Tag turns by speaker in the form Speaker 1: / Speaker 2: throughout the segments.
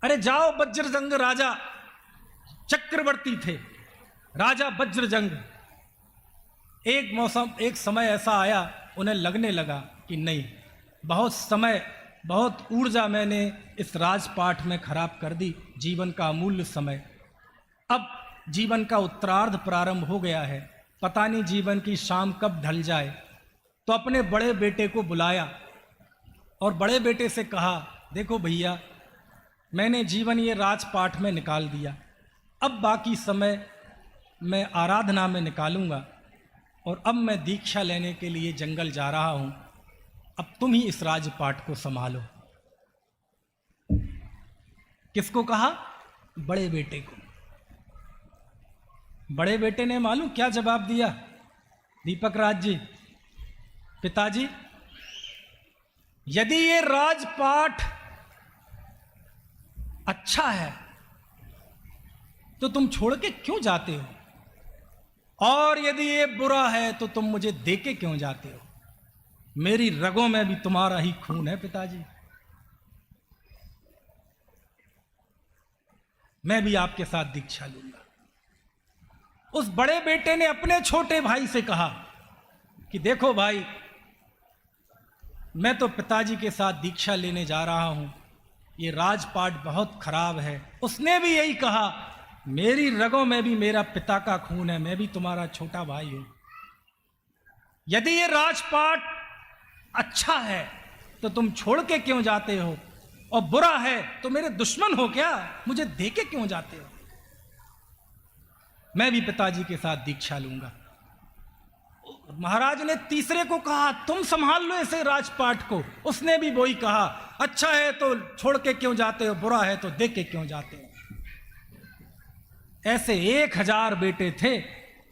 Speaker 1: अरे जाओ वज्रजंग राजा चक्रवर्ती थे, राजा वज्रजंग। एक समय ऐसा आया, उन्हें लगने लगा कि नहीं, बहुत ऊर्जा मैंने इस राजपाट में खराब कर दी, जीवन का अमूल्य समय। अब जीवन का उत्तरार्ध प्रारंभ हो गया है, पता नहीं जीवन की शाम कब ढल जाए। तो अपने बड़े बेटे को बुलाया और बड़े बेटे से कहा, देखो भैया, मैंने जीवन ये राजपाट में निकाल दिया, अब बाकी समय मैं आराधना में निकालूंगा, और अब मैं दीक्षा लेने के लिए जंगल जा रहा हूं, अब तुम ही इस राजपाट को संभालो। किसको कहा? बड़े बेटे को। बड़े बेटे ने मालूम क्या जवाब दिया? दीपक राज जी, पिताजी, यदि ये राजपाट अच्छा है तो तुम छोड़ के क्यों जाते हो, और यदि ये बुरा है तो तुम मुझे दे के क्यों जाते हो? मेरी रगों में भी तुम्हारा ही खून है पिताजी, मैं भी आपके साथ दीक्षा लूंगा। उस बड़े बेटे ने अपने छोटे भाई से कहा कि देखो भाई, मैं तो पिताजी के साथ दीक्षा लेने जा रहा हूं, ये राजपाट बहुत खराब है। उसने भी यही कहा, मेरी रगों में भी मेरा पिता का खून है, मैं भी तुम्हारा छोटा भाई हूं। यदि ये राजपाट अच्छा है तो तुम छोड़ के क्यों जाते हो, और बुरा है तो मेरे दुश्मन हो क्या, मुझे दे के क्यों जाते हो? मैं भी पिताजी के साथ दीक्षा लूंगा। महाराज ने तीसरे को कहा, तुम संभाल लो ऐसे राजपाट को। उसने भी वही कहा, अच्छा है तो छोड़ के क्यों जाते हो, बुरा है तो दे के क्यों जाते हो? ऐसे 1000 बेटे थे,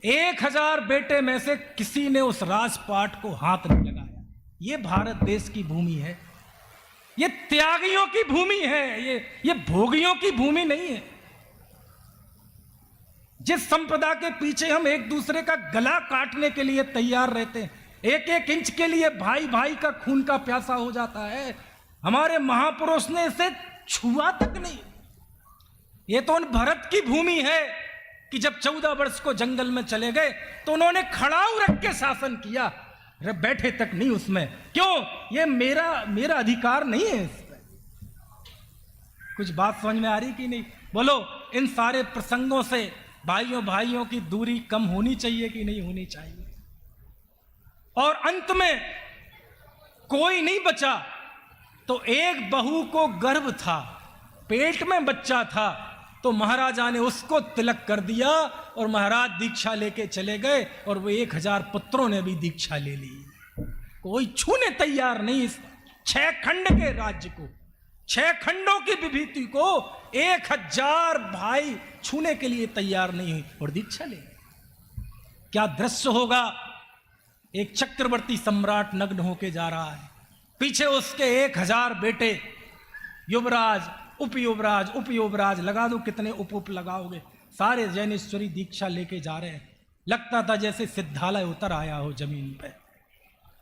Speaker 1: 1000 बेटे में से किसी ने उस राजपाट को हाथ नहीं लगाया। ये भारत देश की भूमि है, ये त्यागियों की भूमि है, ये भोगियों की भूमि नहीं है। जिस संपदा के पीछे हम एक दूसरे का गला काटने के लिए तैयार रहते हैं, एक एक इंच के लिए भाई भाई का खून का प्यासा हो जाता है, हमारे महापुरुष ने इसे छुआ तक नहीं। ये तो उन भरत की भूमि है कि जब 14 वर्ष को जंगल में चले गए तो उन्होंने खड़ाऊ रख के शासन किया, बैठे तक नहीं उसमें। क्यों? ये मेरा अधिकार नहीं है इस पर। कुछ बात समझ में आ रही कि नहीं? बोलो, इन सारे प्रसंगों से भाइयों की दूरी कम होनी चाहिए कि नहीं होनी चाहिए? और अंत में कोई नहीं बचा तो एक बहू को गर्भ था, पेट में बच्चा था, तो महाराजा ने उसको तिलक कर दिया और महाराज दीक्षा लेके चले गए, और वो 1000 पुत्रों ने भी दीक्षा ले ली। कोई छूने तैयार नहीं इस 6 खंड के राज्य को, 6 खंडों की विभूति को 1000 भाई छूने के लिए तैयार नहीं हुई और दीक्षा ले। क्या दृश्य होगा? एक चक्रवर्ती सम्राट नग्न होके जा रहा है, पीछे उसके 1000 बेटे, युवराज, उपयुवराज, लगा दो कितने उप लगाओगे, सारे जैनेश्वरी दीक्षा लेके जा रहे हैं। लगता था जैसे सिद्धालय उतर आया हो जमीन पे।